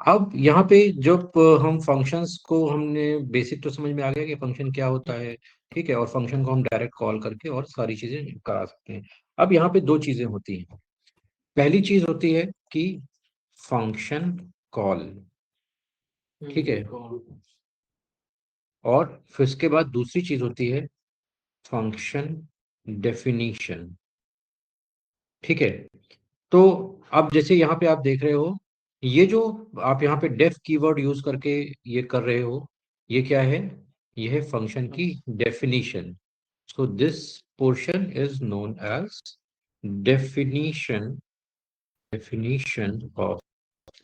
अब यहाँ पे जब हम फंक्शंस को हमने बेसिक तो समझ में आ गया कि फंक्शन क्या होता है, ठीक है, और फंक्शन को हम डायरेक्ट कॉल करके और सारी चीजें करा सकते हैं। अब यहाँ पे दो चीजें होती हैं। पहली चीज होती है कि फंक्शन कॉल, ठीक है, और फिर उसके बाद दूसरी चीज होती है फंक्शन डेफिनीशन, ठीक है। तो अब जैसे यहाँ पे आप देख रहे हो, ये जो आप यहाँ पे डेफ कीवर्ड यूज करके ये कर रहे हो, ये क्या है? ये है फंक्शन की definition. So this portion is known as definition, definition of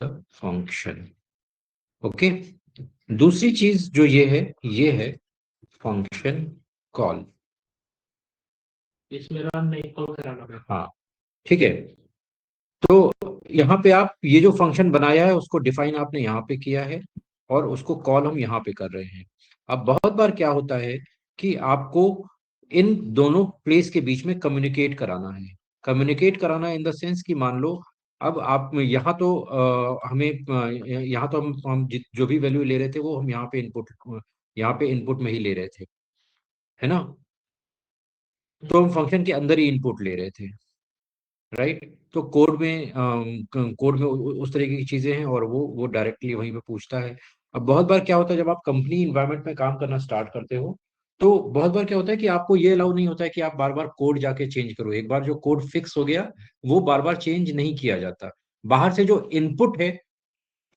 the function. Okay. दूसरी चीज जो ये है फंक्शन कॉल। इसमें रन नहीं कॉल कराना। हाँ, ठीक है। तो यहाँ पे आप ये जो फंक्शन बनाया है उसको डिफाइन आपने यहाँ पे किया है, और उसको कॉल हम यहाँ पे कर रहे हैं। अब बहुत बार क्या होता है कि आपको इन दोनों प्लेस के बीच में कम्युनिकेट कराना है। कम्युनिकेट कराना इन द सेंस कि मान लो अब आप यहाँ तो हमें यहाँ तो हम जो भी वैल्यू ले रहे थे वो हम यहाँ पे इनपुट में ही ले रहे थे, है ना। तो हम फंक्शन के अंदर ही इनपुट ले रहे थे, राइट। तो कोड में उस तरीके की चीजें हैं, और वो डायरेक्टली वहीं पे पूछता है। अब बहुत बार क्या होता है, जब आप कंपनी इन्वायरमेंट में काम करना स्टार्ट करते हो, तो बहुत बार क्या होता है कि आपको ये अलाउ नहीं होता है कि आप बार बार कोड जाके चेंज करो। एक बार जो कोड फिक्स हो गया, वो बार बार चेंज नहीं किया जाता। बाहर से जो इनपुट है,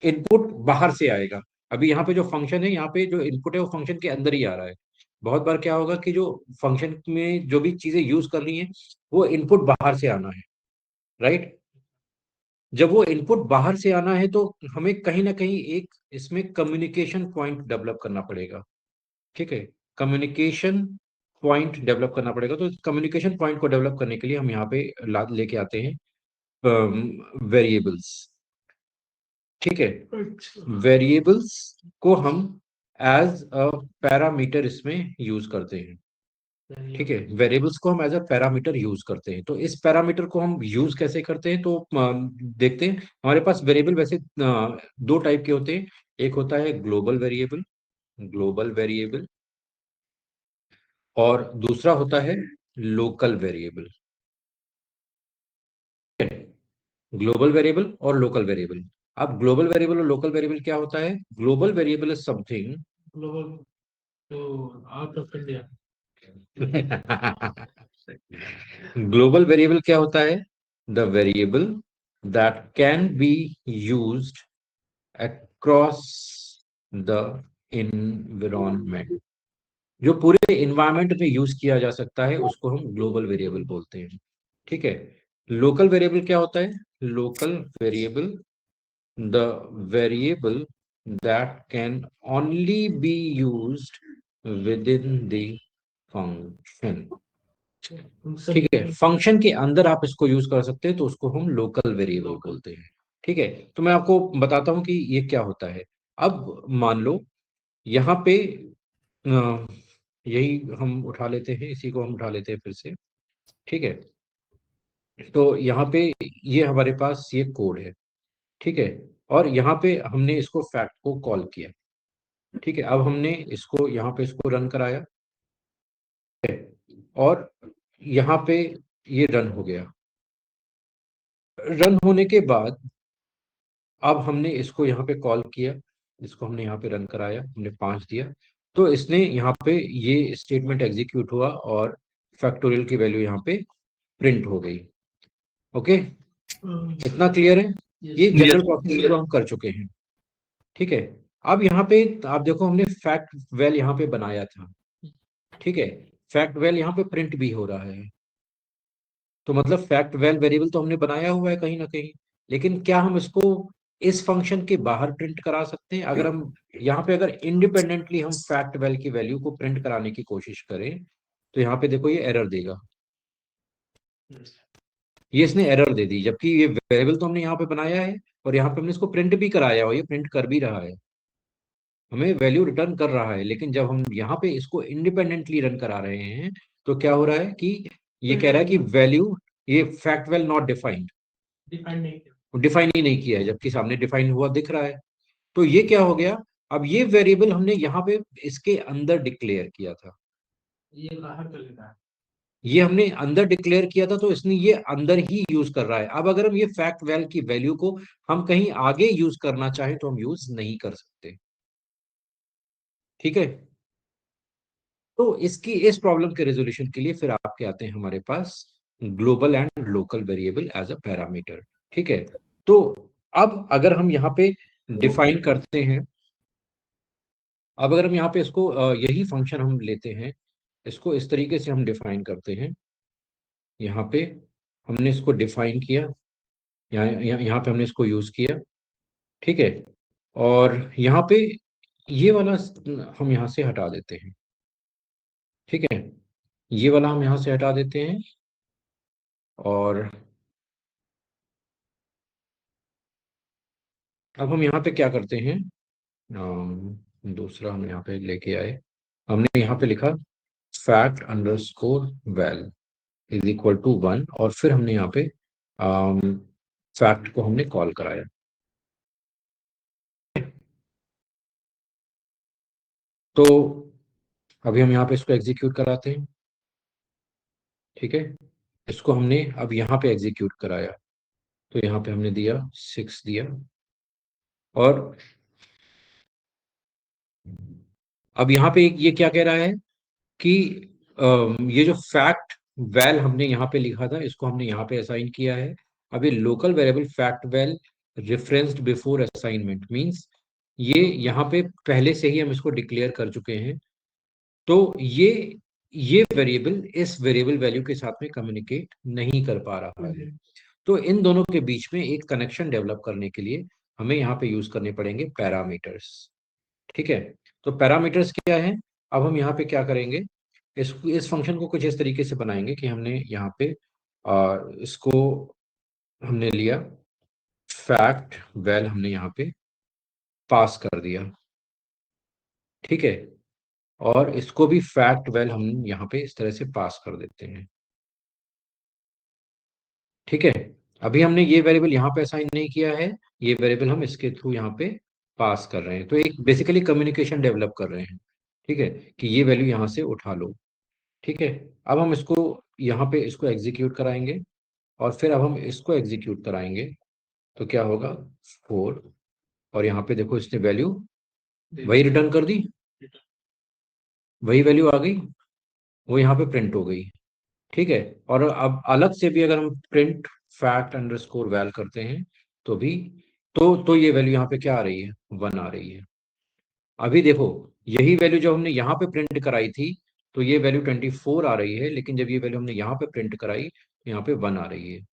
इनपुट बाहर से आएगा। अभी यहाँ पे जो फंक्शन है, यहाँ पे जो इनपुट है वो फंक्शन के अंदर ही आ रहा है। बहुत बार क्या होगा कि जो फंक्शन में जो भी चीजें यूज करनी है, वो इनपुट बाहर से आना है, राइट। जब वो इनपुट बाहर से आना है, तो हमें कहीं ना कहीं एक इसमें कम्युनिकेशन पॉइंट डेवलप करना पड़ेगा, ठीक है। कम्युनिकेशन पॉइंट डेवलप करना पड़ेगा। तो कम्युनिकेशन पॉइंट को डेवलप करने के लिए हम यहाँ पे लेके आते हैं वेरिएबल्स, ठीक है। वेरिएबल्स को हम एज अ पैरामीटर इसमें यूज करते हैं, ठीक है। वेरिएबल्स को हम एज अ पैरामीटर यूज करते हैं। तो इस पैरामीटर को हम यूज कैसे करते हैं, तो देखते हैं। हमारे पास वेरिएबल वैसे दो टाइप के होते हैं। एक होता है ग्लोबल वेरिएबल, ग्लोबल वेरिएबल, और दूसरा होता है लोकल वेरिएबल, ग्लोबल वेरिएबल और लोकल वेरिएबल। अब ग्लोबल वेरिएबल और लोकल वेरिएबल क्या होता है? Global variable is something, global तो out of India. Global variable क्या होता है? The variable that can be used across the environment. जो पूरे इन्वायरमेंट में यूज किया जा सकता है उसको हम ग्लोबल वेरिएबल बोलते हैं, ठीक है। लोकल वेरिएबल क्या होता है? Local variable, the variable that can only be used with in the function, ठीक है। फंक्शन के अंदर आप इसको यूज कर सकते हैं, तो उसको हम लोकल वेरिएबल बोलते हैं, ठीक है। तो मैं आपको बताता हूं कि ये क्या होता है। अब मान लो यहाँ पे अ, यही हम उठा लेते हैं, इसी को हम उठा लेते हैं फिर से, ठीक है। तो यहाँ पे ये हमारे पास ये कोड है, ठीक है। और यहाँ पे हमने इसको फैक्ट को कॉल किया, ठीक है। अब हमने इसको यहाँ पे इसको रन कराया, और यहाँ पे ये रन हो गया। रन होने के बाद अब हमने इसको यहाँ पे कॉल किया, इसको हमने यहाँ पे रन कराया, हमने 5 दिया, तो इसने यहाँ पे ये स्टेटमेंट एग्जीक्यूट हुआ, और फैक्टोरियल की वैल्यू यहाँ पे प्रिंट हो गई। ओके, इतना क्लियर है? ये जनरल प्रोसेस को हम कर चुके हैं, ठीक है। अब यहाँ पे आप देखो, हमने फैक्ट वेल यहाँ पे बनाया था, ठीक है। फैक्ट वेल यहाँ पे प्रिंट भी हो रहा है, तो मतलब फैक्ट वेल वेरिएबल तो हमने बनाया हुआ है कहीं ना कहीं। लेकिन क्या हम इसको इस फंक्शन के बाहर प्रिंट करा सकते हैं? अगर हम यहाँ पे अगर इंडिपेंडेंटली हम फैक्ट वेल की वैल्यू को प्रिंट कराने की कोशिश करें, तो यहाँ पे देखो ये एरर देगा, ये इसने एरर दे दी, जबकि ये वेरिएबल तो हमने यहाँ पे बनाया है, और यहाँ पे हमने इसको प्रिंट भी कराया, और ये प्रिंट कर भी रहा है, हमें वैल्यू रिटर्न कर रहा है। लेकिन जब हम यहाँ पे इसको इंडिपेंडेंटली रन करा रहे हैं, तो क्या हो रहा है कि ये कह रहा है कि वैल्यू, ये fact well not defined, define ही नहीं किया है, जबकि सामने डिफाइन हुआ दिख रहा है। तो ये क्या हो गया, अब ये वेरिएबल हमने यहाँ पे इसके अंदर डिक्लेयर किया था, ये बाहर कर लेता है। ये हमने अंदर डिक्लेयर किया था, तो इसने ये अंदर ही यूज कर रहा है। अब अगर हम ये फैक्ट वैल की वैल्यू को हम कहीं आगे यूज करना चाहें तो हम यूज नहीं कर सकते। ठीक है, तो इसकी इस प्रॉब्लम के रेजोल्यूशन के लिए फिर आपके आते हैं हमारे पास global and local variable as a parameter. ठीक है, तो अब अगर हम यहाँ पे डिफाइन करते हैं, अब अगर हम यहाँ पे इसको यही फंक्शन हम लेते हैं, इसको इस तरीके से हम डिफाइन करते हैं। यहाँ पे हमने इसको डिफाइन किया, यहाँ पे हमने इसको यूज किया। ठीक है, और यहाँ पे ये वाला हम यहाँ से हटा देते हैं। ठीक है, ये वाला हम यहाँ से हटा देते हैं, और अब हम यहाँ पे क्या करते हैं, दूसरा हम यहाँ पे लेके आए, हमने यहाँ पे लिखा fact underscore val is equal to 1, और फिर हमने यहाँ पे फैक्ट को हमने कॉल कराया। तो अभी हम यहाँ पे इसको एग्जीक्यूट कराते हैं। ठीक है, इसको हमने अब यहाँ पे एग्जीक्यूट कराया, तो यहाँ पे हमने दिया 6 दिया, और अब यहाँ पे ये क्या कह रहा है कि ये जो फैक्ट वैल हमने यहाँ पे लिखा था, इसको हमने यहाँ पे असाइन किया है। अब ये local variable fact val referenced before assignment means ये यहाँ पे पहले से ही हम इसको डिक्लेयर कर चुके हैं, तो ये वेरिएबल इस वेरिएबल वैल्यू के साथ में कम्युनिकेट नहीं कर पा रहा है। तो इन दोनों के बीच में एक कनेक्शन डेवलप करने के लिए हमें यहाँ पे यूज करने पड़ेंगे पैरामीटर्स। ठीक है, तो पैरामीटर्स क्या है, अब हम यहाँ पे क्या करेंगे, इस फंक्शन को कुछ इस तरीके से बनाएंगे कि हमने यहाँ पे इसको हमने लिया फैक्ट वैल, हमने यहाँ पे पास कर दिया। ठीक है, और इसको भी फैक्ट वैल हम यहाँ पे इस तरह से पास कर देते हैं। ठीक है, अभी हमने ये वेरिएबल यहाँ पे असाइन नहीं किया है, ये वेरिएबल हम इसके थ्रू यहाँ पे पास कर रहे हैं, तो एक बेसिकली कम्युनिकेशन डेवलप कर रहे हैं। ठीक है, कि ये वैल्यू यहाँ से उठा लो। ठीक है, अब हम इसको यहाँ पे इसको एग्जीक्यूट कराएंगे, और फिर अब हम इसको एग्जीक्यूट कराएंगे, तो क्या होगा 4, और यहाँ पे देखो इसने वैल्यू वही रिटर्न कर दी, वही वैल्यू आ गई, वो यहाँ पे प्रिंट हो गई। ठीक है, और अब अलग से भी अगर हम प्रिंट फैक्ट अंडरस्कोर वैल करते हैं तो भी तो ये वैल्यू यहाँ पे क्या आ रही है, 1 आ रही है। अभी देखो, यही वैल्यू जब हमने यहाँ पे प्रिंट कराई थी तो ये वैल्यू 24 आ रही है, लेकिन जब ये वैल्यू हमने यहाँ पे प्रिंट कराई तो यहाँ पे 1 आ रही है।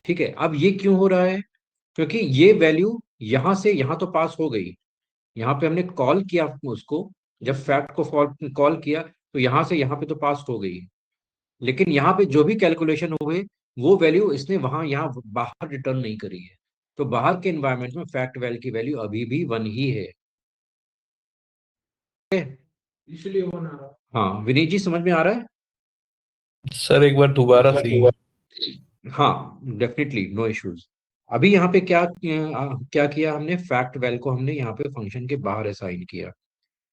ठीक है, अब ये क्यों हो रहा है, क्योंकि ये वैल्यू यहाँ से यहाँ तो पास हो गई, यहाँ पे हमने कॉल किया उसको, जब फैक्ट को कॉल किया तो यहाँ से यहाँ पे तो पास हो गई, लेकिन यहाँ पे जो भी कैलकुलेशन हुए वो वैल्यू इसने वहां यहाँ बाहर रिटर्न नहीं करी है, तो बाहर के एनवायरनमेंट में फैक्ट वैल की वैल्यू अभी भी 1 ही है। इसलिए वो ना रहा। हाँ विनीत जी, समझ में आ रहा है? सर एक बार दोबारा सही। हाँ डेफिनेटली, नो इश्यूज। अभी यहाँ पे क्या किया हमने, फैक्ट वैल को हमने यहाँ पे फंक्शन के बाहर असाइन किया।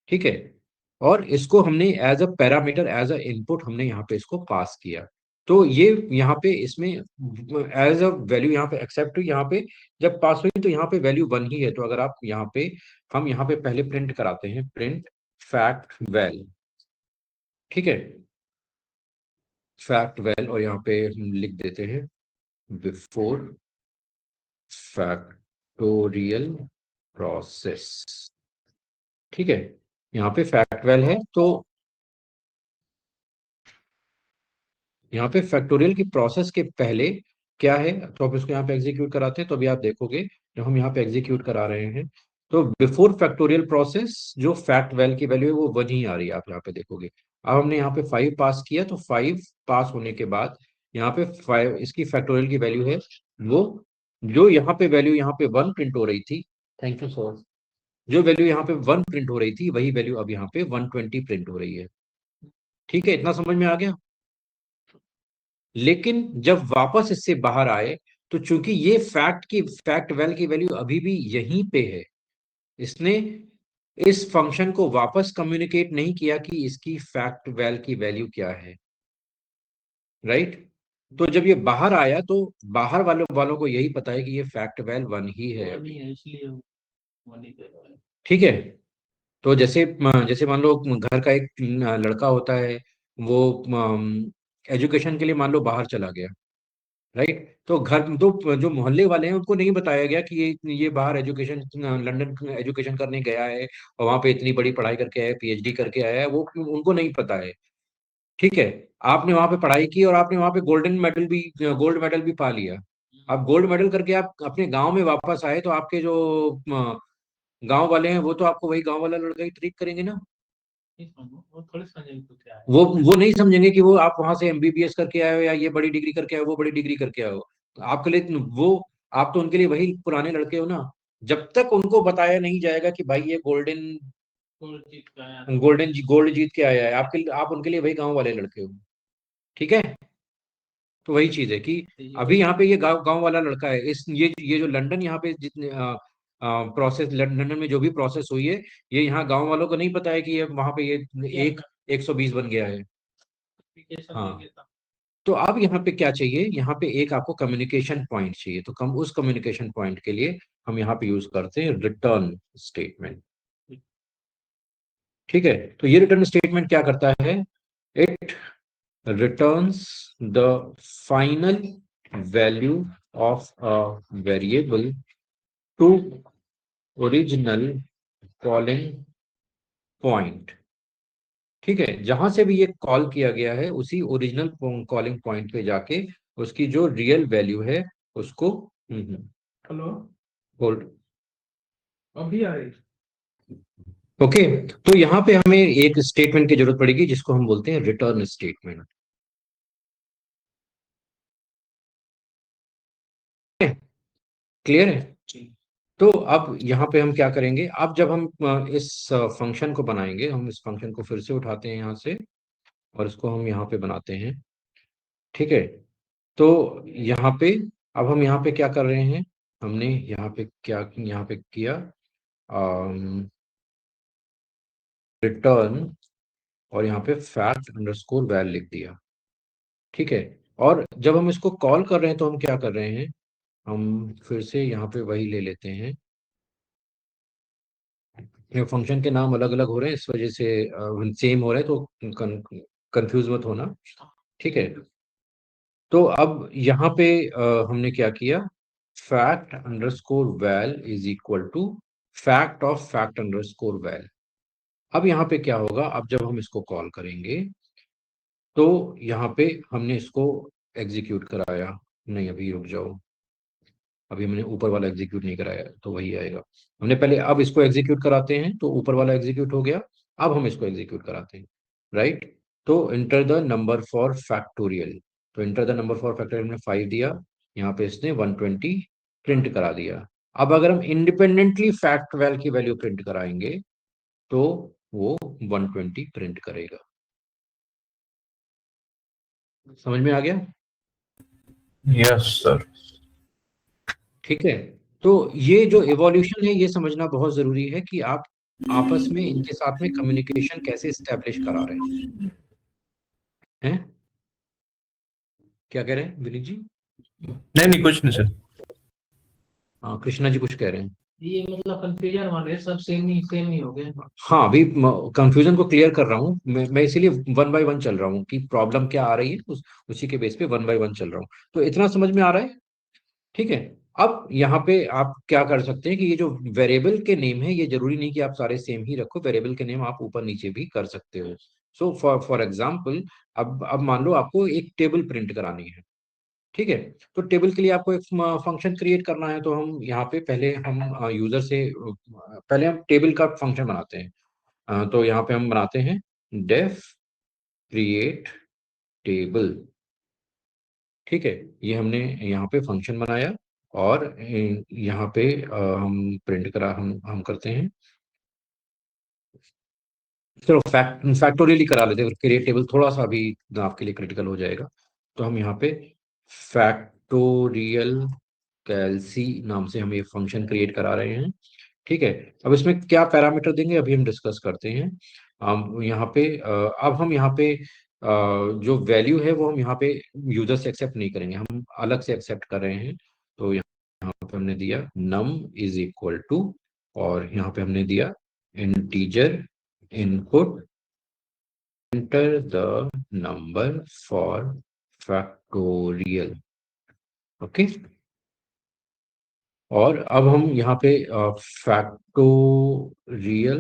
ठीक है, और इसको हमने as a parameter as a input हमने यहाँ पे इसको पास किया, तो ये यहाँ पे इसमें एज अ वैल्यू यहाँ पे एक्सेप्ट हुई, यहाँ पे जब पास हुई तो यहाँ पे वैल्यू 1 ही है, तो अगर आप यहाँ पे हम यहाँ पे पहले प्रिंट कराते हैं, प्रिंट फैक्ट वैल। ठीक है, फैक्ट वैल, और यहाँ पे हम लिख देते हैं बिफोर फैक्टोरियल प्रोसेस। ठीक है, यहाँ पे फैक्ट वैल है, तो यहाँ पे फैक्टोरियल की प्रोसेस के पहले क्या है, तो आप इसको यहाँ पे एग्जीक्यूट कराते हैं तो अभी आप देखोगे जब हम यहाँ पे एग्जीक्यूट करा रहे हैं तो बिफोर फैक्टोरियल प्रोसेस जो फैक्ट वैल की वैल्यू है वो 1 ही आ रही है, आप यहाँ पे देखोगे। अब हमने यहाँ पे 5 पास किया, तो 5 पास होने के बाद यहाँ पे 5 इसकी फैक्टोरियल की वैल्यू है वो, जो यहाँ पे वैल्यू यहाँ पे 1 प्रिंट हो रही थी, थैंक यू सर, जो वैल्यू यहाँ पे 1 प्रिंट हो रही थी वही वैल्यू अब यहाँ पे 120 प्रिंट हो रही है। ठीक है, इतना समझ में आ गया। लेकिन जब वापस इससे बाहर आए तो चूंकि ये फैक्ट वैल की वैल्यू अभी भी यहीं पे है, इसने इस फंक्शन को वापस कम्युनिकेट नहीं किया कि इसकी फैक्ट वैल की वैल्यू क्या है, राइट। तो जब ये बाहर आया तो बाहर वालों को यही पता है कि ये फैक्ट वैल 1 ही है, नहीं है इसलिए वो नहीं दे रहा है। ठीक है। तो जैसे जैसे मान लो घर का एक लड़का होता है, वो एजुकेशन के लिए मान लो बाहर चला गया, राइट। तो घर तो जो मोहल्ले वाले हैं उनको नहीं बताया गया कि ये बाहर एजुकेशन, लंदन एजुकेशन करने गया है और वहां पे इतनी बड़ी पढ़ाई करके आया है, पीएचडी करके आया है, वो उनको नहीं पता है, ठीक है। आपने वहां पे पढ़ाई की और आपने वहां पे गोल्ड मेडल भी पा लिया। अब गोल्ड मेडल करके आप अपने गांव में वापस आए तो आपके जो गांव वाले हैं वो तो आपको वही गांव वाला लड़का ही ट्रीट करेंगे ना। नहीं समझो, वो थोड़ी समझेंगे तो क्या है। वो नहीं समझेंगे कि वो आप वहां से एमबीबीएस करके आए हो या ये बड़ी डिग्री करके आए हो, वो बड़ी डिग्री करके आए हो। आपके लिए वो आप तो उनके लिए वही पुराने लड़के हो ना। जब तक उनको बताया नहीं जाएगा कि भाई ये गोल्ड जीत का आया तो गोल्ड जीत के आया है, आप उनके लिए वही गांव वाले लड़के हो, ठीक है। तो वही चीज है कि ये अभी यहाँ पे ये गांव गांव वाला लड़का है, इस ये जो लंदन यहाँ पे जितने प्रोसेस, लंदन में जो भी प्रोसेस हुई है, ये यहाँ गांव वालों को नहीं पता है कि ये वहां पे ये एक 120 बन गया है। एप्लीकेशन हाँ। देंगे तब। तो अब यहाँ पे क्या चाहिए, यहाँ पे एक आपको कम्युनिकेशन पॉइंट चाहिए, तो कम उस कम्युनिकेशन पॉइंट के लिए हम यहाँ पे यूज करते हैं रिटर्न स्टेटमेंट, ठीक है। तो ये रिटर्न स्टेटमेंट क्या करता है, it returns the final value of a variable to original calling point, ठीक है। जहां से भी ये कॉल किया गया है उसी ओरिजिनल कॉलिंग पॉइंट पे जाके उसकी जो रियल वैल्यू है उसको हेलो, होल्ड, अभी आ रही। ओके। तो यहाँ पे हमें एक स्टेटमेंट की जरूरत पड़ेगी जिसको हम बोलते हैं रिटर्न स्टेटमेंट, क्लियर है। तो अब यहाँ पे हम क्या करेंगे, अब जब हम इस फंक्शन को बनाएंगे, हम इस फंक्शन को फिर से उठाते हैं यहाँ से और इसको हम यहाँ पे बनाते हैं, ठीक है। तो यहाँ पे अब हम यहाँ पे क्या कर रहे हैं, हमने यहाँ पे किया रिटर्न और यहाँ पे फैक्ट अंडरस्कोर वैल लिख दिया, ठीक है। और जब हम इसको कॉल कर रहे हैं तो हम क्या कर रहे हैं, हम फिर से यहाँ पे वही ले लेते हैं, फंक्शन के नाम अलग अलग हो रहे हैं इस वजह से सेम हो रहे हैं, तो कंफ्यूज मत होना, ठीक है। तो अब यहाँ पे हमने क्या किया, fact underscore val is equal to fact of fact underscore val. अब यहाँ पे क्या होगा, अब जब हम इसको कॉल करेंगे तो यहाँ पे हमने इसको एग्जीक्यूट कराया, नहीं अभी रुक जाओ, अभी हमने ऊपर वाला एग्जीक्यूट नहीं कराया तो वही आएगा। हमने पहले अब इसको एग्जीक्यूट कराते हैं तो ऊपर वाला एग्जीक्यूट हो गया, अब हम इसको एग्जीक्यूट कराते हैं, राइट। तो enter the number for factorial, तो enter the number for factorial में 5 दिया, यहाँ पे इसने 120 प्रिंट करा दिया। अब अगर हम इंडिपेंडेंटली फैक्ट वैल की वैल्यू प्रिंट कराएंगे तो वो 120 प्रिंट करेगा, समझ में आ गया, यस सर। ठीक है। तो ये जो इवोल्यूशन है ये समझना बहुत जरूरी है कि आप आपस में इनके साथ में कम्युनिकेशन कैसे स्टैब्लिश करा रहे हैं, क्या कह रहे हैं विनीत जी। नहीं नहीं कुछ नहीं सर। हाँ कृष्णा जी कुछ कह रहे हैं। ये मतलब कंफ्यूजन वाले सब सेम ही हो गए। हाँ अभी कंफ्यूजन को क्लियर कर रहा हूँ मैं इसीलिए वन बाय वन चल रहा हूँ कि प्रॉब्लम क्या आ रही है, उसी के बेस पे वन बाय वन चल रहा हूँ। तो इतना समझ में आ रहा है, ठीक है। अब यहाँ पे आप क्या कर सकते हैं कि ये जो वेरिएबल के नेम है ये जरूरी नहीं कि आप सारे सेम ही रखो, वेरिएबल के नेम आप ऊपर नीचे भी कर सकते हो। सो फॉर एग्जांपल अब मान लो आपको एक टेबल प्रिंट करानी है, ठीक है। तो टेबल के लिए आपको एक फंक्शन क्रिएट करना है, तो हम यहाँ पे पहले हम यूजर से पहले हम टेबल का फंक्शन बनाते हैं। तो यहाँ पे हम बनाते हैं डेफ क्रिएट टेबल, ठीक है। ये हमने यहाँ पे फंक्शन बनाया और यहाँ पे हम प्रिंट करा हम करते हैं, चलो फैक्टोरियल ही करा लेते हैं, क्रिएट टेबल थोड़ा सा अभी आपके लिए क्रिटिकल हो जाएगा। तो हम यहाँ पे फैक्ट फैक्टोरियल कैलसी नाम से हम ये फंक्शन क्रिएट करा रहे हैं। ठीक है, अब इसमें क्या पैरामीटर देंगे अभी हम डिस्कस करते हैं। हम यहाँ पे अब हम यहाँ पे जो वैल्यू है वो हम यहाँ पे यूजर से एक्सेप्ट नहीं करेंगे, हम अलग से एक्सेप्ट कर रहे हैं। तो यहाँ पे हमने दिया num इज इक्वल टू, और यहाँ पे हमने दिया integer input, enter the number for factorial. Okay, और अब हम यहाँ पे फैक्टोरियल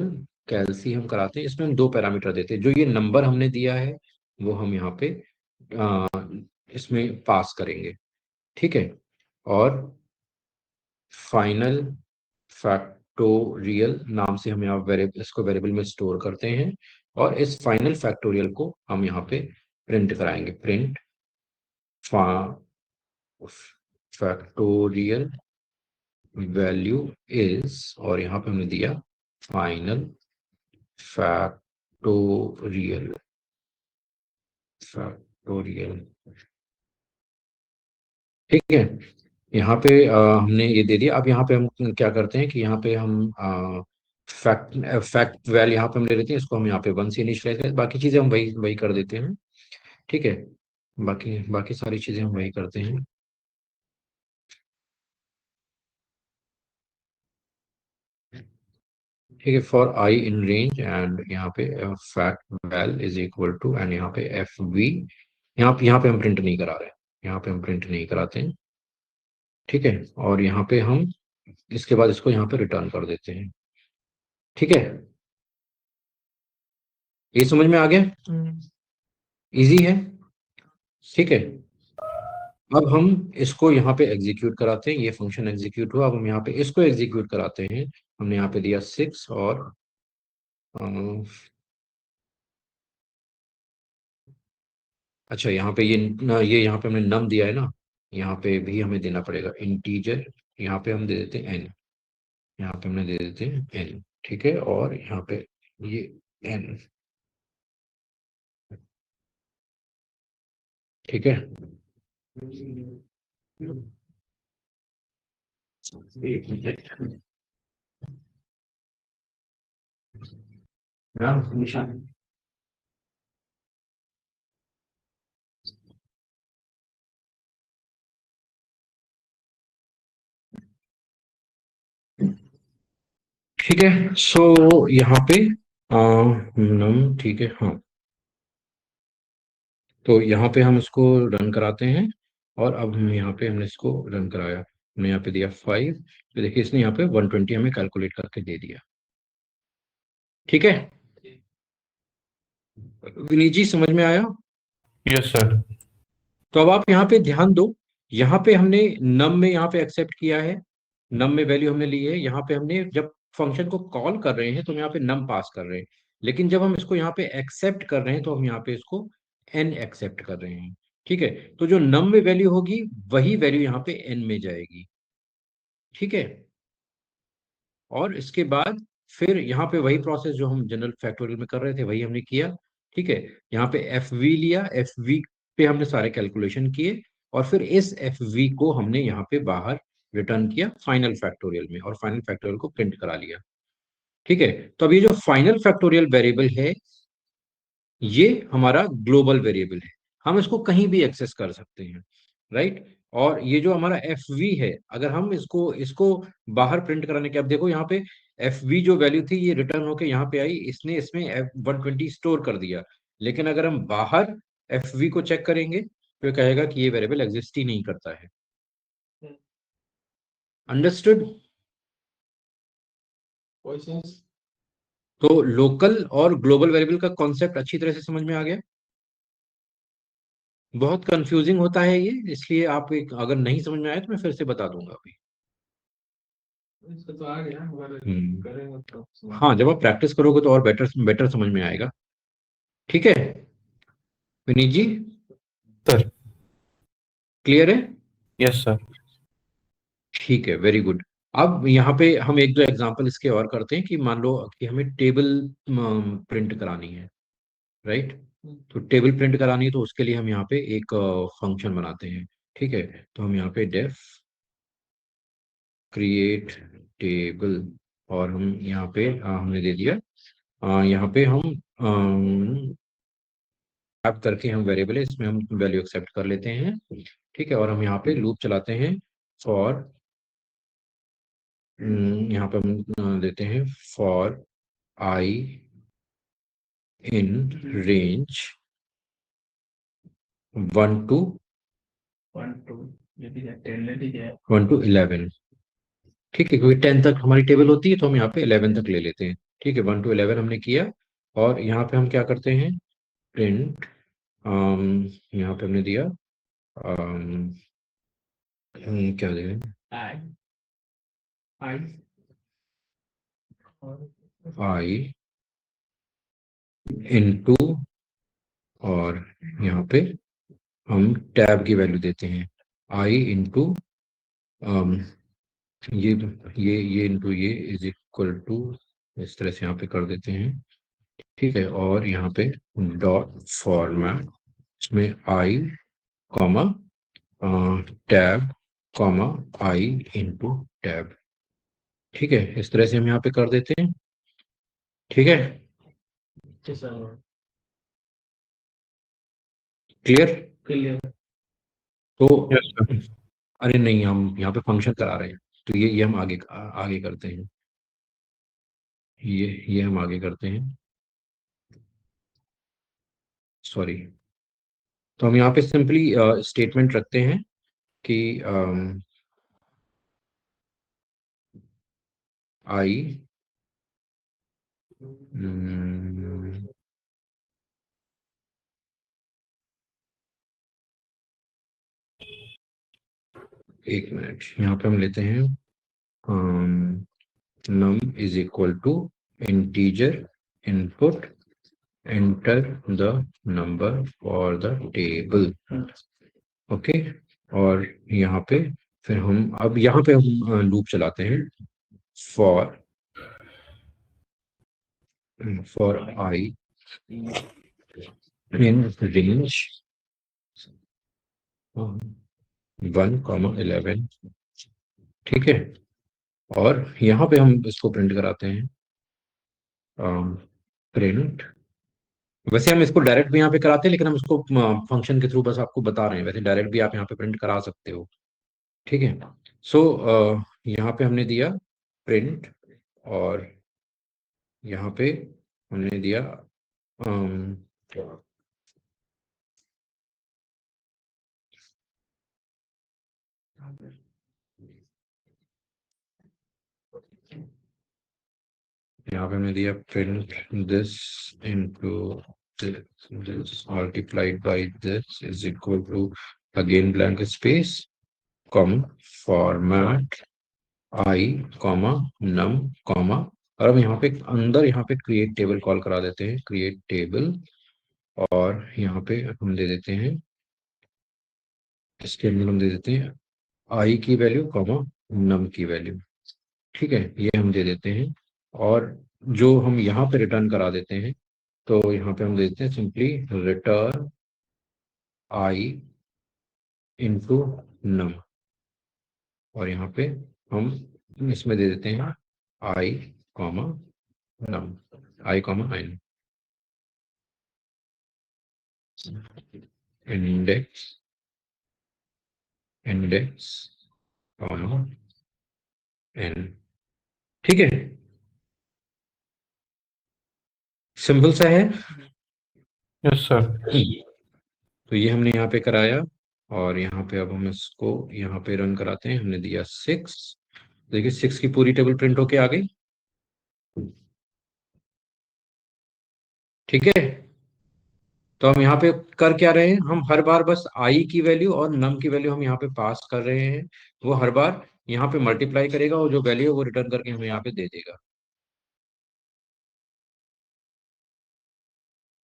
कैलसी हम कराते हैं। इसमें हम दो पैरामीटर देते हैं, जो ये नंबर हमने दिया है वो हम यहाँ पे अ, इसमें पास करेंगे। ठीक है, और फाइनल फैक्टोरियल नाम से हम यहाँ वेरिएबल, इसको वेरिएबल में स्टोर करते हैं, और इस फाइनल फैक्टोरियल को हम यहाँ पे प्रिंट कराएंगे। प्रिंट फैक्टोरियल वैल्यू इज, और यहाँ पे हमने दिया फाइनल फैक्टोरियल। फैक्टोरियल ठीक है, यहाँ पे हमने ये दे दिया। अब यहाँ पे हम क्या करते हैं कि यहाँ पे हम फैक्ट फैक्ट वैल्यू यहाँ पे हम ले लेते हैं, इसको हम यहाँ पे 1 से इनिशियलाइज करते हैं, बाकी चीजें हम वही वही कर देते हैं। ठीक है, बाकी बाकी सारी चीजें हम वही करते हैं। ठीक है, for I in range, and यहाँ पे fact val is equal to, and यहाँ पे एफ वी, यहाँ पे हम प्रिंट नहीं करा रहे हैं, यहाँ पे हम प्रिंट नहीं कराते हैं। ठीक है, और यहाँ पे हम इसके बाद इसको यहाँ पे रिटर्न कर देते हैं। ठीक है, ये समझ में आ गया? इजी है। ठीक है, अब हम इसको यहाँ पे एग्जीक्यूट कराते हैं, ये फंक्शन एग्जीक्यूट हुआ। अब हम यहाँ पे इसको एग्जीक्यूट कराते हैं। हमने यहाँ पे दिया 6, और अच्छा, यहाँ पे ये यहाँ पे हमने नम दिया है ना, यहाँ पे भी हमें देना पड़ेगा इंटीजर। यहाँ पे हम दे देते हैं n, यहाँ पे हमने दे देते हैं n। ठीक है, और यहाँ पे ये n। ठीक है, एक मिनट। हाँ, निशान। ठीक है, सो यहाँ पे नम, ठीक है, हाँ, तो यहाँ पे हम इसको रन कराते हैं, और अब हम यहाँ पे हमने इसको रन कराया, हमने यहाँ पे दिया 5, तो देखिए इसने यहाँ पे 120 हमें कैलकुलेट करके दे दिया। ठीक है, विनीत जी समझ में आया? Yes sir. तो अब आप यहाँ पे ध्यान दो, यहाँ पे हमने नम में यहाँ पे एक्सेप्ट किया है, नम में वैल्यू हमने ली है। यहाँ पे हमने जब फंक्शन को कॉल कर रहे हैं तो हम यहाँ पे नम पास कर रहे हैं, लेकिन जब हम इसको यहाँ पे एक्सेप्ट कर रहे हैं तो हम यहाँ पे इसको एन एक्सेप्ट कर रहे हैं। ठीक है, तो जो नम में वैल्यू होगी वही वैल्यू यहाँ पे एन में जाएगी। ठीक है, और इसके बाद फिर यहाँ पे वही प्रोसेस जो हम जनरल फैक्टोरियल में कर रहे थे वही हमने किया। ठीक है, यहाँ पे एफ वी लिया, एफ वी पे हमने सारे कैलकुलेशन किए, और फिर इस एफ वी को हमने यहाँ पे बाहर रिटर्न किया फाइनल फैक्टोरियल में, और फाइनल फैक्टोरियल को प्रिंट करा लिया। ठीक है, तो अब ये जो फाइनल फैक्टोरियल वेरिएबल है ये हमारा ग्लोबल वेरिएबल है, हम इसको कहीं भी एक्सेस कर सकते हैं, राइट। और ये जो हमारा एफ वी है, अगर हम इसको इसको बाहर प्रिंट कराने के, अब देखो यहाँ पे एफ वी जो वैल्यू थी ये रिटर्न होके यहाँ पे आई, इसने इसमें एफ 120 स्टोर कर दिया। लेकिन अगर हम बाहर एफ वी को चेक करेंगे तो ये कहेगा कि ये वेरिएबल एग्जिस्ट ही नहीं करता है। अंडरस्टूड? तो लोकल और ग्लोबल वेरिएबल का कॉन्सेप्ट अच्छी तरह से समझ में आ गया? बहुत कंफ्यूजिंग होता है ये, इसलिए आप अगर नहीं समझ में आए तो मैं फिर से बता दूंगा अभी। इसका तो आ गया, मगर करेंगे तो हाँ, जब आप प्रैक्टिस करोगे तो और बेटर बेटर समझ में आएगा। ठीक है विनीत जी, सर। क्लियर है? Yes sir. ठीक है, वेरी गुड। अब यहाँ पे हम एक दो एग्जांपल इसके और करते हैं, कि मान लो कि हमें टेबल प्रिंट करानी है, राइट। तो टेबल प्रिंट करानी है तो उसके लिए हम यहाँ पे एक फंक्शन बनाते हैं। ठीक है, तो हम यहाँ पे डेफ क्रिएट टेबल, और हम यहाँ पे हमने दे दिया, यहाँ पे हम ऐप करके हम वेरिएबल है इसमें हम वैल्यू एक्सेप्ट कर लेते हैं। ठीक है, और हम यहाँ पे लूप चलाते हैं फॉर, यहाँ पे हम देते हैं for I in range 1 to 11। ठीक है, क्योंकि 10 तक हमारी टेबल होती है तो हम यहाँ पे 11 तक ले लेते हैं। ठीक है, 1 to 11 हमने किया, और यहाँ पे हम क्या करते हैं, प्रिंट, यहाँ पे हमने दिया क्या दे रहे हैं, आई इनटू, और यहाँ पे हम टैब की वैल्यू देते हैं आई इंटू, ये इंटू ये इज इक्वल टू, इस तरह से यहाँ पे कर देते हैं। ठीक है, और यहाँ पे डॉट फॉर्मेट, इसमें आई कॉमा टैब कॉमा आई इंटू टैब। ठीक है, इस तरह से हम यहाँ पे कर देते हैं। ठीक है, क्लियर? तो यस सर। अरे नहीं, हम यहाँ पे फंक्शन करा रहे हैं, तो ये हम आगे आगे करते हैं, ये हम आगे करते हैं, सॉरी। तो हम यहाँ पे सिंपली स्टेटमेंट रखते हैं कि आई एक मिनट, यहाँ पे हम लेते हैं num is equal to integer input, enter the number for the table. Okay, और यहाँ पे फिर हम अब यहाँ पे हम लूप चलाते हैं फॉर आई इन रेंज 1, 11। ठीक है, और यहाँ पे हम इसको प्रिंट कराते हैं, प्रिंट, वैसे हम इसको डायरेक्ट भी यहाँ पे कराते हैं, लेकिन हम इसको फंक्शन के थ्रू बस आपको बता रहे हैं, वैसे डायरेक्ट भी आप यहाँ पे प्रिंट करा सकते हो। ठीक है, सो यहाँ पे हमने दिया प्रिंट, और यहाँ पे हमने दिया यहाँ पे हमने दिया print this into this multiplied by this is equal to again blank space comma format I comma num comma, और अब यहाँ पे अंदर यहाँ पे क्रिएट टेबल कॉल करा देते हैं, क्रिएट टेबल, और यहाँ पे हम दे देते हैं, इसके अंदर हम दे देते हैं आई की वैल्यू कॉमा नम की वैल्यू। ठीक है, ये हम दे देते हैं, और जो हम यहाँ पे रिटर्न करा देते हैं, तो यहाँ पे हम दे देते हैं simply return I into num, और यहाँ पे हम इसमें दे देते हैं I comma num, I comma N, index index comma N. ठीक है, सिंपल सा है। Yes sir. तो ये हमने यहाँ पे कराया, और यहाँ पे अब हम इसको यहाँ पे रन कराते हैं, हमने दिया 6, देखिए 6 की पूरी टेबल प्रिंट होके आ गई। ठीक है, तो हम यहाँ पे कर क्या रहे हैं, हम हर बार बस आई की वैल्यू और नम की वैल्यू हम यहाँ पे पास कर रहे हैं, वो हर बार यहाँ पे मल्टीप्लाई करेगा, और जो वैल्यू है वो रिटर्न करके हमें यहाँ पे दे देगा।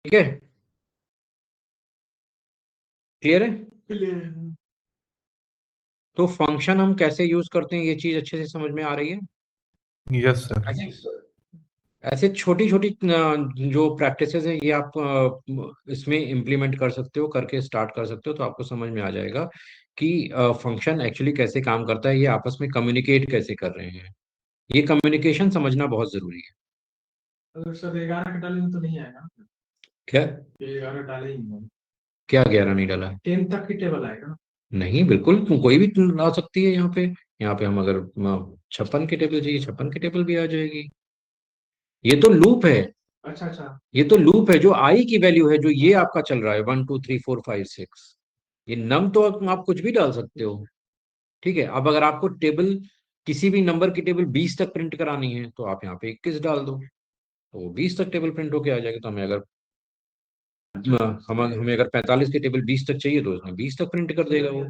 ठीक है, क्लियर है? तो फंक्शन हम कैसे यूज करते हैं, ये चीज अच्छे से समझ में आ रही है? Yes sir. ऐसे छोटी छोटी जो प्रैक्टिसेस हैं, ये आप इसमें इम्प्लीमेंट कर सकते हो, करके स्टार्ट कर सकते हो, तो आपको समझ में आ जाएगा कि फंक्शन एक्चुअली कैसे काम करता है, ये आपस में कम्युनिकेट कैसे कर रहे हैं। ये कम्युनिकेशन समझना बहुत जरूरी है। अगर सर 11 का डालेंगे तो नहीं आएगा। क्या? 11 डाले ही नहीं। क्या 11 नहीं डाला है? 10 तक की टेबल आएगा। नहीं, बिल्कुल कोई भी ला सकती है यहाँ पे। यहाँ पे हम अगर 56 की टेबल चाहिए, 56 की टेबल भी आ जाएगी। ये तो लूप है। अच्छा अच्छा। ये तो लूप है, जो आई की वैल्यू है, जो ये आपका चल रहा है 1 2 3 4 5 6। ये नम तो आप कुछ भी डाल सकते हो। ठीक है, अब अगर आपको टेबल, किसी भी नंबर की टेबल 20 तक प्रिंट करानी है, तो आप यहाँ पे 21 डाल दो, तो वो 20 तक टेबल प्रिंट होके आ जाएगा। तो हमें अगर हमें अगर 45 की टेबल 20 तक चाहिए, तो उसमें 20 तक प्रिंट कर देगा वो।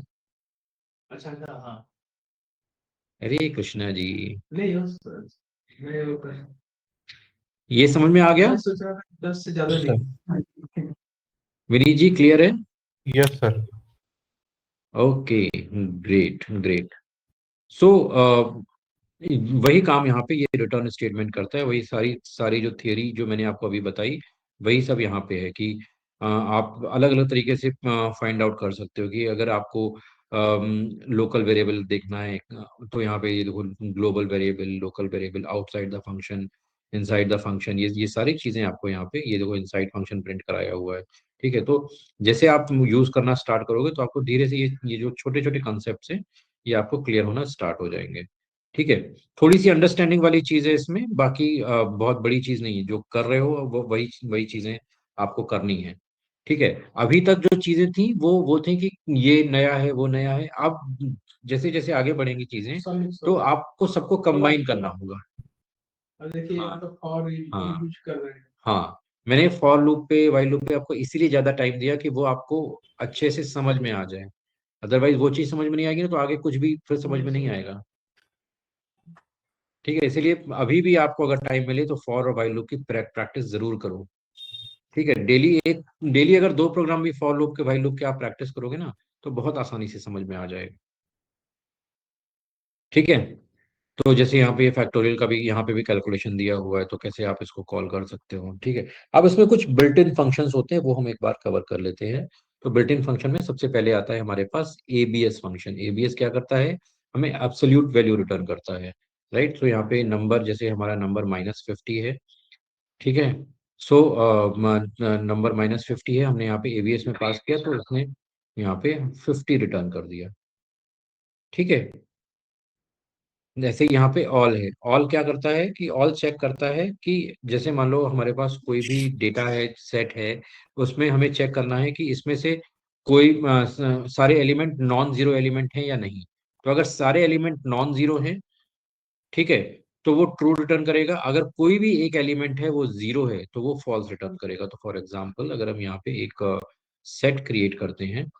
अच्छा अच्छा हाँ। हरे कृष्णा जी। नहीं हो सर, मैं वो कर, ये समझ में आ गया? मैं सोच रहा था 10 से ज्यादा यस सर। नहीं। विनीत जी, क्लियर है? Yes sir. Okay, great great. So वही काम यहाँ पे ये रिटर्न स्टेटमेंट करता है। वही सारी सारी जो थियरी जो मैंने आपको अभी बताई, वही सब यहाँ पे है कि आप अलग अलग तरीके से फाइंड आउट कर सकते हो कि अगर आपको लोकल वेरिएबल देखना है, तो यहाँ पे ये देखो, global variable, local variable, outside the function, inside the function, ये सारी चीजें आपको यहाँ पे, ये देखो इनसाइड फंक्शन प्रिंट कराया हुआ है। ठीक है, तो जैसे आप यूज करना स्टार्ट करोगे, तो आपको धीरे से ये जो छोटे छोटे कॉन्सेप्ट हैं, ये आपको क्लियर होना स्टार्ट हो जाएंगे। ठीक है, थोड़ी सी अंडरस्टैंडिंग वाली चीज है इसमें, बाकी बहुत बड़ी चीज नहीं है। जो कर रहे हो वो वही वही चीजें आपको करनी है। ठीक है, अभी तक जो चीजें थी वो थी कि ये नया है, वो नया है। अब जैसे जैसे आगे बढ़ेंगी चीजें, तो आपको सबको कंबाइन करना होगा। अब देखिए हाँ यहाँ तो फॉर हाँ यूज कर रहे हैं। हाँ। मैंने फॉर लूप पे, व्हाइल लूप पे आपको इसीलिए ज्यादा टाइम दिया कि वो आपको अच्छे से समझ में आ जाए। अदरवाइज वो चीज समझ में नहीं आएगी ना, तो आगे कुछ भी फिर समझ में नहीं आएगा। ठीक है, इसीलिए अभी भी आपको अगर टाइम मिले, तो फॉर और व्हाइल लूप की प्रैक्टिस जरूर करो। ठीक है, डेली अगर 2 प्रोग्राम भी फॉर लूप के, व्हाइल लूप के आप प्रैक्टिस करोगे ना, तो बहुत आसानी से समझ में आ जाएगा। ठीक है, तो जैसे यहाँ पे फैक्टोरियल का भी, यहाँ पे भी कैलकुलेशन दिया हुआ है, तो कैसे आप इसको कॉल कर सकते हो। ठीक है, अब इसमें कुछ बिल्ट इन फंक्शंस होते हैं, वो हम एक बार कवर कर लेते हैं। तो बिल्ट इन फंक्शन में सबसे पहले आता है हमारे पास एबीएस फंक्शन। एबीएस क्या करता है? हमें एब्सोल्यूट वैल्यू रिटर्न करता है। राइट, तो यहाँ पे नंबर, जैसे हमारा नंबर -50 है। ठीक है, सो नंबर -50 है, हमने यहाँ पे एबीएस में पास किया, तो उसने यहाँ पे 50 रिटर्न कर दिया। ठीक है, जैसे यहाँ पे ऑल है, ऑल क्या करता है कि ऑल चेक करता है कि जैसे मान लो हमारे पास कोई भी डेटा है, सेट है, उसमें हमें चेक करना है कि इसमें से कोई सारे एलिमेंट नॉन जीरो एलिमेंट हैं या नहीं। तो अगर सारे एलिमेंट नॉन जीरो हैं, ठीक है, तो वो ट्रू रिटर्न करेगा। अगर कोई भी एक एलिमेंट है वो जीरो है, तो वो फॉल्स रिटर्न करेगा। तो फॉर एग्जांपल, अगर हम यहाँ पे एक सेट क्रिएट करते हैं,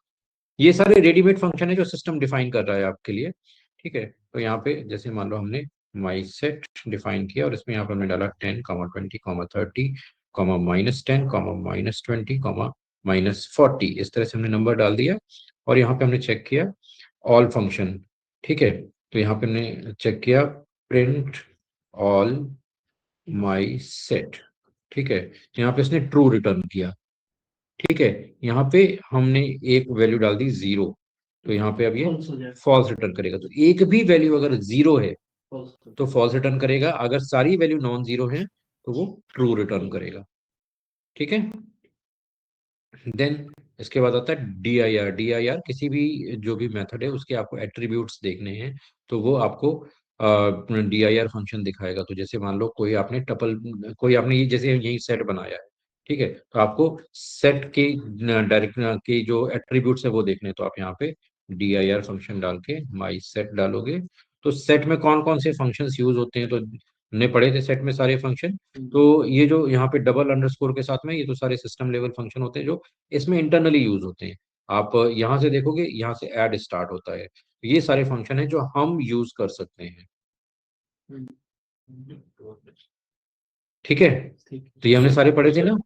ये सारे रेडीमेड फंक्शन है जो सिस्टम डिफाइन कर रहा है आपके लिए। ठीक है, तो यहाँ पे जैसे मान लो हमने माई सेट डिफाइन किया, और इसमें यहाँ पे हमने डाला 10, 20, 30, -10, -20, -40, इस तरह से हमने नंबर डाल दिया। और यहाँ पे हमने चेक किया ऑल फंक्शन। ठीक है, तो यहाँ पे हमने चेक किया प्रिंट ऑल माई सेट। ठीक है, तो यहाँ पे इसने ट्रू रिटर्न किया। ठीक है, यहाँ पे हमने एक वैल्यू डाल दी 0, तो यहाँ पे अब ये फॉल्स रिटर्न करेगा। तो एक भी वैल्यू अगर 0 है, तो फॉल्स रिटर्न करेगा। अगर सारी वैल्यू नॉन जीरो है, तो वो ट्रू रिटर्न करेगा। ठीक है, देन इसके बाद आता है D I R. D I R किसी भी जो भी मेथड है, उसके आपको एट्रीब्यूट्स देखने हैं, तो वो आपको डी आई आर फंक्शन दिखाएगा। तो जैसे मान लो कोई आपने ये जैसे यही सेट बनाया है, ठीक है, तो आपको सेट के डायरेक्ट के जो एट्रीब्यूट्स है वो देखने हैं, तो आप यहाँ पे डी आई आर फंक्शन डाल के माई सेट डालोगे। तो सेट में कौन कौन से फंक्शंस यूज होते हैं, तो हमने पढ़े थे सेट में सारे फंक्शन। तो ये जो यहाँ पे डबल अंडरस्कोर के साथ में, ये तो सारे सिस्टम लेवल फंक्शन होते हैं जो इसमें इंटरनली यूज होते हैं। आप यहाँ से देखोगे, यहाँ से ऐड स्टार्ट होता है। ये सारे फंक्शन है जो हम यूज कर सकते हैं। ठीक है, तो ये हमने सारे पढ़े थे ना,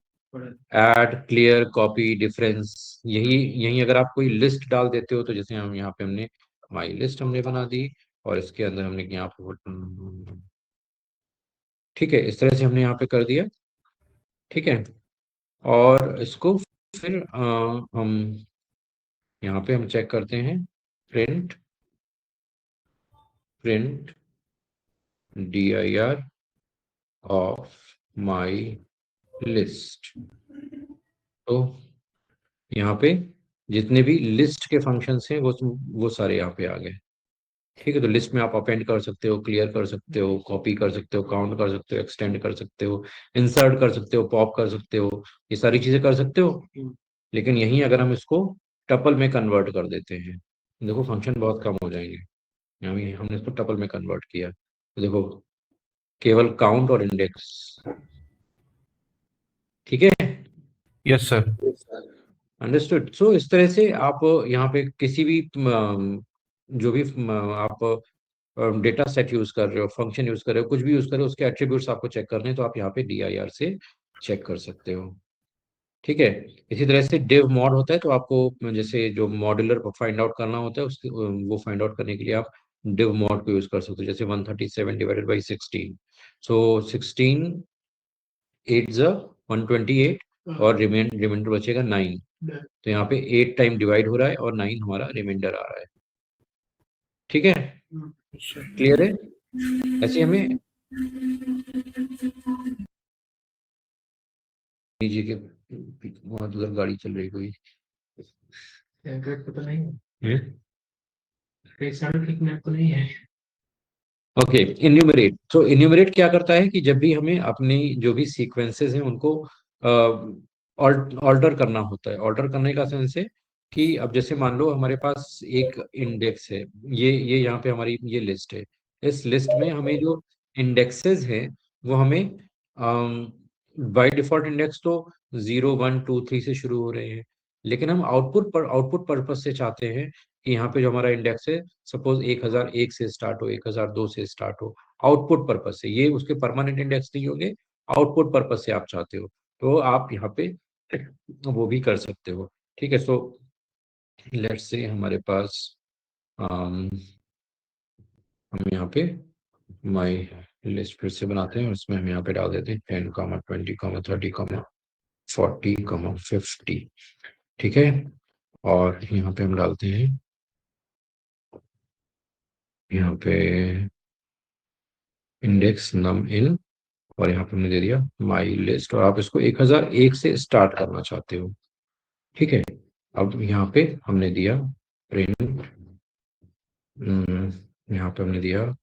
ऐड, क्लियर, कॉपी, डिफरेंस। यही यही अगर आप कोई लिस्ट डाल देते हो, तो जैसे हम यहाँ पे हमने माई लिस्ट हमने बना दी, और इसके अंदर हमने यहाँ पे, ठीक है, इस तरह से हमने यहाँ पे कर दिया। ठीक है, और इसको फिर हम यहाँ पे हम चेक करते हैं print dir of my list। तो यहाँ पे जितने भी लिस्ट के फंक्शंस हैं वो सारे यहाँ पे आ गए। ठीक है, तो लिस्ट में आप अपेंड कर सकते हो, क्लियर कर सकते हो, कॉपी कर सकते हो, काउंट कर सकते हो, एक्सटेंड कर सकते हो, इंसर्ट कर सकते हो, पॉप कर सकते हो, ये सारी चीजें कर सकते हो। लेकिन यहीं अगर हम इसको टपल में कन्वर्ट कर देते हैं, देखो फंक्शन बहुत कम हो जाएंगे। हमने इसको टपल में कन्वर्ट किया तो देखो केवल काउंट और इंडेक्स। ठीक है, यस सर। अंडरस्टूड। सो इस तरह से आप यहाँ पे किसी भी जो भी आप डेटा सेट यूज कर रहे हो, फंक्शन यूज कर रहे हो, कुछ भी यूज कर रहे हो, उसके एट्रीब्यूट्स आपको चेक करने हैं तो आप यहाँ पे dir से चेक कर सकते हो। ठीक है, इसी तरह से div mod होता है, तो आपको जैसे जो मॉड्यूलर फाइंड आउट करना होता है उसके वो फाइंड आउट करने के लिए आप div mod को यूज कर सकते हो। जैसे 137 डिवाइडेड बाई 16, सो 16 8 ज़ 128 और रिमाइंडर बचेगा 9। तो यहाँ पे 8 टाइम डिवाइड हो रहा है और 9 हमारा रिमाइंडर आ रहा है। ठीक है, क्लियर है। ऐसे हमें जी के वहां उधर गाड़ी चल रही कोई। पता नहीं हम्म? ठीक तो नहीं है। Okay, enumerate. तो इन्यूमरेट क्या करता है कि जब भी हमें अपनी जो भी सीक्वेंसेस हैं उनको ऑल्टर करना होता है। ऑल्टर करने का सेंस है कि अब जैसे मान लो हमारे पास एक इंडेक्स है, ये यहाँ पे हमारी ये लिस्ट है। इस लिस्ट में हमें जो इंडेक्सेस हैं वो हमें बाय डिफॉल्ट इंडेक्स तो 0 1 2 3 से शुरू हो रहे हैं, लेकिन हम आउटपुट पर्पज से चाहते हैं कि यहाँ पे जो हमारा इंडेक्स है सपोज 1001 से स्टार्ट हो, 1002 से स्टार्ट हो। आउटपुट पर्पज से, ये उसके परमानेंट इंडेक्स नहीं होंगे, आउटपुट पर्पज से आप चाहते हो तो आप यहाँ पे वो भी कर सकते हो। ठीक है, सो लेट्स से हमारे पास हम यहाँ पे माई लिस्ट फिर से बनाते हैं और इसमें हम यहाँ पे डाल देते हैं 10 20 30 40 50। ठीक है, और यहाँ पे हम डालते हैं यहाँ पे इंडेक्स नम इन, और यहाँ पे हमने दे दिया माई लिस्ट, और आप इसको 1001 से स्टार्ट करना चाहते हो। ठीक है, अब यहाँ पे हमने दिया प्रिंट, यहाँ पे हमने दिया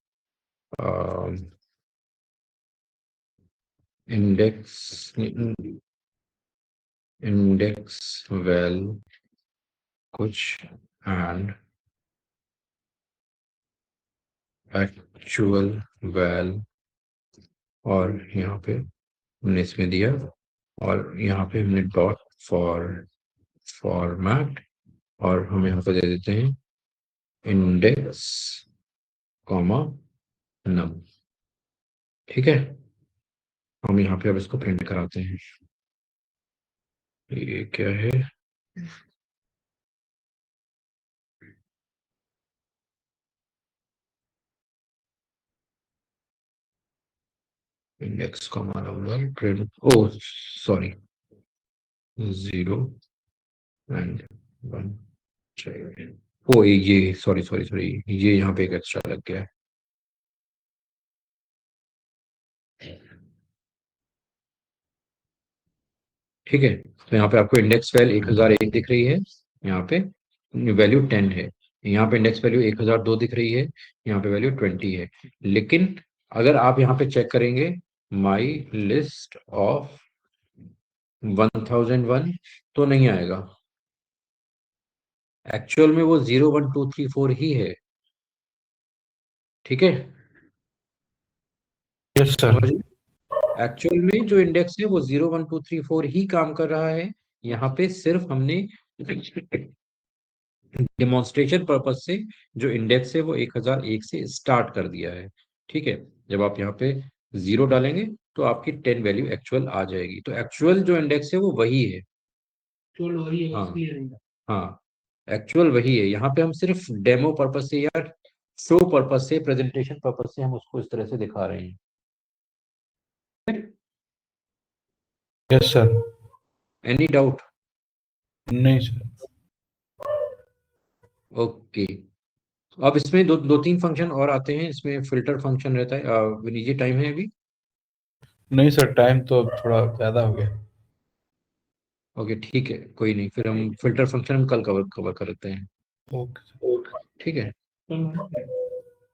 इंडेक्स वेल कुछ एंड एक्चुअल वेल, और यहाँ पे हमने इसमें दिया, और यहाँ पे हमने डॉट फॉर्मेट, और हम यहाँ पे दे देते हैं इंडेक्स कॉमा नम। ठीक है, हम यहाँ पे अब इसको प्रिंट कराते हैं। ये क्या है, index comma number print, oh sorry 0 and 1 चाहिए। ओ ये सॉरी सॉरी सॉरी, ये यहाँ पे एक एक्स्ट्रा लग गया है। ठीक है, तो यहाँ पे आपको इंडेक्स वैल्यू 1001 दिख रही है, यहाँ पे वैल्यू 10 है। यहाँ पे इंडेक्स वैल्यू 1002 दिख रही है, यहाँ पे वैल्यू 20 है। लेकिन अगर आप यहाँ पे चेक करेंगे माई लिस्ट ऑफ 1001 तो नहीं आएगा, एक्चुअल में वो 0 1 2 3 4 ही है। ठीक है, यस सर। समझ, एक्चुअल में जो इंडेक्स है वो 0 1 2 3 4 ही काम कर रहा है। यहाँ पे सिर्फ हमने डेमोन्स्ट्रेशन पर्पज से जो इंडेक्स है वो 1001 से स्टार्ट कर दिया है। ठीक है, जब आप यहाँ पे 0 डालेंगे तो आपकी 10 वैल्यू एक्चुअल आ जाएगी, तो एक्चुअल जो इंडेक्स है वो वही है। हाँ, हाँ, एक्चुअल वही है। यहाँ पे हम सिर्फ डेमो पर्पज से या शो पर्पज से, प्रेजेंटेशन पर्पज से हम उसको इस तरह से दिखा रहे हैं। Yes sir. Any doubt? नहीं सर। ओके, अब इसमें दो तीन फंक्शन और आते हैं, इसमें फिल्टर फंक्शन रहता है। विनीत जी टाइम है अभी? नहीं सर, टाइम तो अब थोड़ा ज़्यादा हो गया। ओके ठीक है, कोई नहीं, फिर हम फिल्टर फंक्शन हम कल कवर कवर करते हैं। ओके। ठीक है। चलो